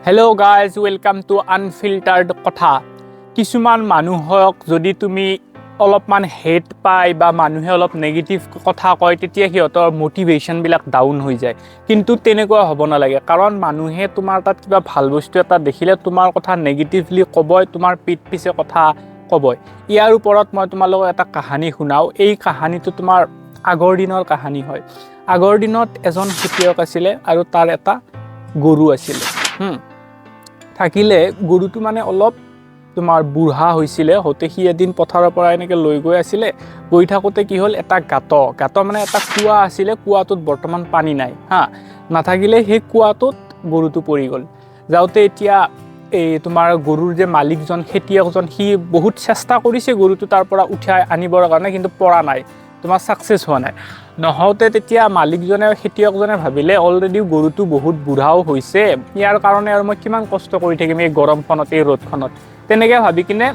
Hello' guys, welcome to আনফিল্টাৰ্ড কথা। কিছুমান মানুহক যদি তুমি অলপমান হেট পায় বা মানুহে অলপ নেগেটিভ কথা কয়, তেতিয়া সিহঁতৰ মটিভেশ্যনবিলাক ডাউন হৈ যায়। কিন্তু তেনেকুৱা হ'ব নালাগে, কাৰণ মানুহে তোমাৰ তাত কিবা ভাল বস্তু এটা দেখিলে তোমাৰ কথা নেগেটিভলি ক'বই, তোমাৰ পিছে কথা ক'বই। ইয়াৰ ওপৰত মই তোমালোকক এটা কাহানী শুনাওঁ। এই কাহানীটো তোমাৰ আগৰ দিনৰ কাহানী হয়। আগৰ দিনত এজন খেতিয়ক আছিলে আৰু তাৰ এটা গৰু আছিলে। থাকিলে গৰুটো মানে অলপ তোমাৰ বুঢ়া হৈছিলে, হওঁতে সি এদিন পথাৰৰ পৰা এনেকৈ লৈ গৈ আছিলে। গৈ থাকোঁতে কি হ'ল, এটা গাঁত মানে এটা কুঁৱা আছিলে, কুঁৱাটোত বৰ্তমান পানী নাই নাথাকিলে সেই কুঁৱাটোত গৰুটো পৰি গ'ল। যাওঁতে এতিয়া এই তোমাৰ গৰুৰ যে মালিকজন, খেতিয়কজন, সি বহুত চেষ্টা কৰিছে গৰুটো তাৰ পৰা উঠাই আনিবৰ কাৰণে, কিন্তু পৰা নাই, তোমাৰ ছাকচেছ হোৱা নাই। নহওঁতে তেতিয়া মালিকজনে, খেতিয়কজনে ভাবিলে অলৰেডি গৰুটো বহুত বুঢ়াও হৈছে, ইয়াৰ কাৰণে আৰু মই কিমান কষ্ট কৰি থাকিম এই গৰমখনত, এই ৰ'দখনত, তেনেকৈ ভাবি কিনে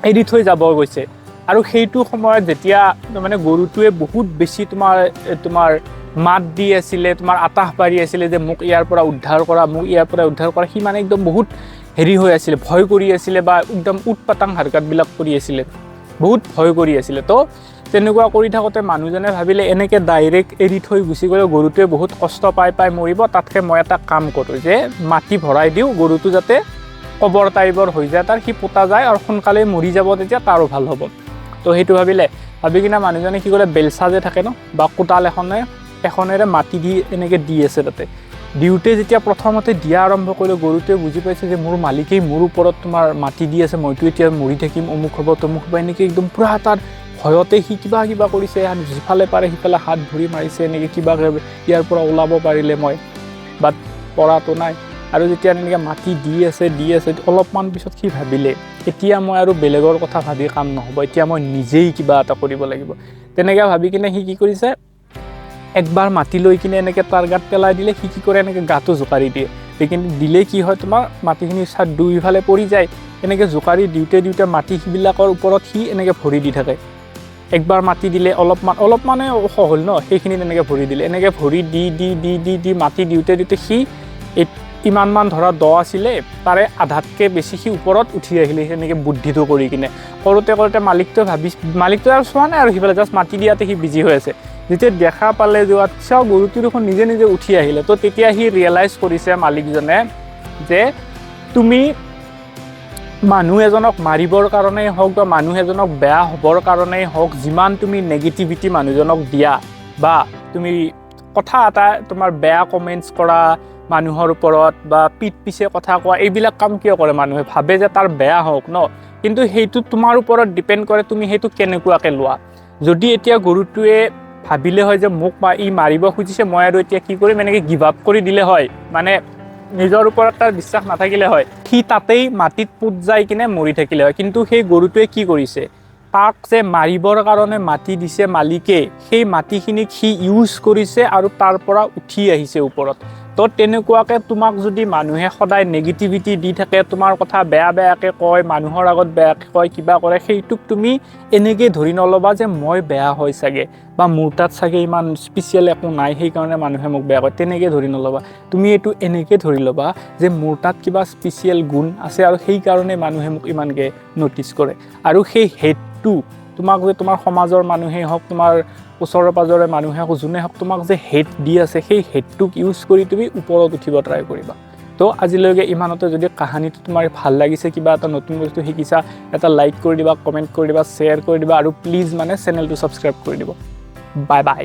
এৰি থৈ যাব গৈছে। আৰু সেইটো সময়ত যেতিয়া মানে গৰুটোৱে বহুত বেছি তোমাৰ মাত দি আছিলে, তোমাৰ আতাহ পাৰি আছিলে যে মোক ইয়াৰ পৰা উদ্ধাৰ কৰা, মোক ইয়াৰ পৰা উদ্ধাৰ কৰা, সি মানে একদম বহুত হেৰি হৈ আছিলে, ভয় কৰি আছিলে, বা একদম উটপাতাং হাৰকাতবিলাক কৰি আছিলে, বহুত ভয় কৰি আছিলে। তো তেনেকুৱা কৰি থাকোঁতে মানুহজনে ভাবিলে এনেকৈ ডাইৰেক্ট এৰি থৈ গুচি গ'লে গৰুটোৱে বহুত কষ্ট পাই মৰিব, তাতকৈ মই এটা কাম কৰোঁ যে মাটি ভৰাই দিওঁ, গৰুটো যাতে কবৰ টাইপৰ হৈ যায়, তাৰ সি পোতা যায় আৰু সোনকালে মৰি যাব, তেতিয়া তাৰো ভাল হ'ব। তো সেইটো ভাবি কিনে মানুহজনে কি কৰে, বেলচা যে থাকে ন, বা কোটাল এখনেৰে মাটি দি এনেকৈ দি আছে। তাতে দিওঁতে যেতিয়া প্ৰথমতে দিয়া আৰম্ভ কৰিলে, গৰুটোৱে বুজি পাইছে যে মোৰ মালিকেই মোৰ ওপৰত তোমাৰ মাটি দি আছে, মইতো এতিয়া মৰি থাকিম, অমুক হ'ব তমুক হ'ব, এনেকৈ একদম পূৰা তাৰ ভয়তে সি কিবা কৰিছে, যিফালে পাৰে সিফালে হাত ভৰি মাৰিছে, এনেকৈ কিবা ইয়াৰ পৰা ওলাব পাৰিলে মই, বাট পৰাটো নাই। আৰু যেতিয়া এনেকৈ মাটি দি আছে অলপমান পিছত সি ভাবিলে, এতিয়া মই আৰু বেলেগৰ কথা ভাবি কাম নহ'ব, এতিয়া মই নিজেই কিবা এটা কৰিব লাগিব। তেনেকৈ ভাবি কিনে সি কি কৰিছে, একবাৰ মাটি লৈ কিনে এনেকৈ তাৰ গাত পেলাই দিলে। সি কি কৰে, এনেকৈ গাটো জোকাৰি দিয়ে, কিন্তু দিলে কি হয়, তোমাৰ মাটিখিনি দুইফালে পৰি যায়। এনেকৈ জোকাৰি দিওঁতে মাটিবিলাকৰ ওপৰত সি এনেকৈ ভৰি দি থাকে। একবাৰ মাটি দিলে অলপমানে সহল ন, সেইখিনিত এনেকৈ ভৰি দিলে, এনেকৈ ভৰি দি মাটি দিওঁতে সি ইমানমান ধৰা দ আছিলে, তাৰে আধাতকৈ বেছি সি ওপৰত উঠি আহিলে, সেনেকৈ বুদ্ধিটো কৰি কিনে কৰোঁতে মালিকটোৱে আৰু চোৱা নাই, আৰু সিফালে জাষ্ট মাটি দিয়াতে সি বিজি হৈ আছে। যেতিয়া দেখা পালে যে আচ্ছা গৰুটো দেখোন নিজে উঠি আহিলে, তো তেতিয়া সি ৰিয়েলাইজ কৰিছে মালিকজনে যে তুমি মানুহ এজনক মাৰিবৰ কাৰণেই হওক বা মানুহ এজনক বেয়া হ'বৰ কাৰণেই হওক, যিমান তুমি নেগেটিভিটি মানুহজনক দিয়া, বা তুমি কথা এটা তোমাৰ বেয়া কমেণ্টছ কৰা মানুহৰ ওপৰত, বা পিছে কথা কোৱা, এইবিলাক কাম কিয় কৰে মানুহে, ভাবে যে তাৰ বেয়া হওক ন, কিন্তু সেইটো তোমাৰ ওপৰত ডিপেণ্ড কৰে তুমি সেইটো কেনেকুৱাকৈ লোৱা। যদি এতিয়া গৰুটোৱে ভাবিলে হয় যে মোক ই মাৰিব খুজিছে, মই আৰু এতিয়া কি কৰিম, এনেকৈ গিভ আপ কৰি দিলে হয়, মানে নিজৰ ওপৰত তাৰ বিশ্বাস নাথাকিলে হয়, সি তাতেই মাটিত পোত যাই কিনে মৰি থাকিলে হয়। কিন্তু সেই গৰুটোৱে কি কৰিছে, তাক যে মাৰিবৰ কাৰণে মাটি দিছে মালিকে, সেই মাটিখিনিক সি ইউজ কৰিছে আৰু তাৰ পৰা উঠি আহিছে ওপৰত। তো তেনেকুৱাকৈ তোমাক যদি মানুহে সদায় নেগেটিভিটি দি থাকে, তোমাৰ কথা বেয়াকৈ কয়, মানুহৰ আগত বেয়াকৈ কয়, কিবা কৰে, সেইটোক তুমি এনেকৈ ধৰি নল'বা যে মই বেয়া হয় চাগে, বা মোৰ তাত চাগে ইমান স্পেচিয়েল একো নাই, সেইকাৰণে মানুহে মোক বেয়া কয়, তেনেকৈ ধৰি নল'বা। তুমি এইটো এনেকৈ ধৰি ল'বা যে মোৰ তাত কিবা স্পেচিয়েল গুণ আছে, আৰু সেইকাৰণে মানুহে মোক ইমানকৈ ন'টিছ কৰে। আৰু সেই হেটটো তোমাক যে তোমাৰ সমাজৰ মানুহেই হওক, তোমাৰ ওচৰে পাঁজৰে মানুহে হওক, যোনে হওক তোমাক যে হেট দি আছে, সেই হেটটোক ইউজ কৰি তুমি ওপৰত উঠিব ট্ৰাই কৰিবা। তো আজিলৈকে ইমানতে। যদি কাহানীটো তোমাৰ ভাল লাগিছে, কিবা এটা নতুন বস্তু শিকিছা, এটা লাইক কৰি দিবা, কমেণ্ট কৰি দিবা, শ্বেয়াৰ কৰি দিবা, আৰু প্লিজ মানে চেনেলটো ছাবস্ক্ৰাইব কৰি দিব। Bye bye.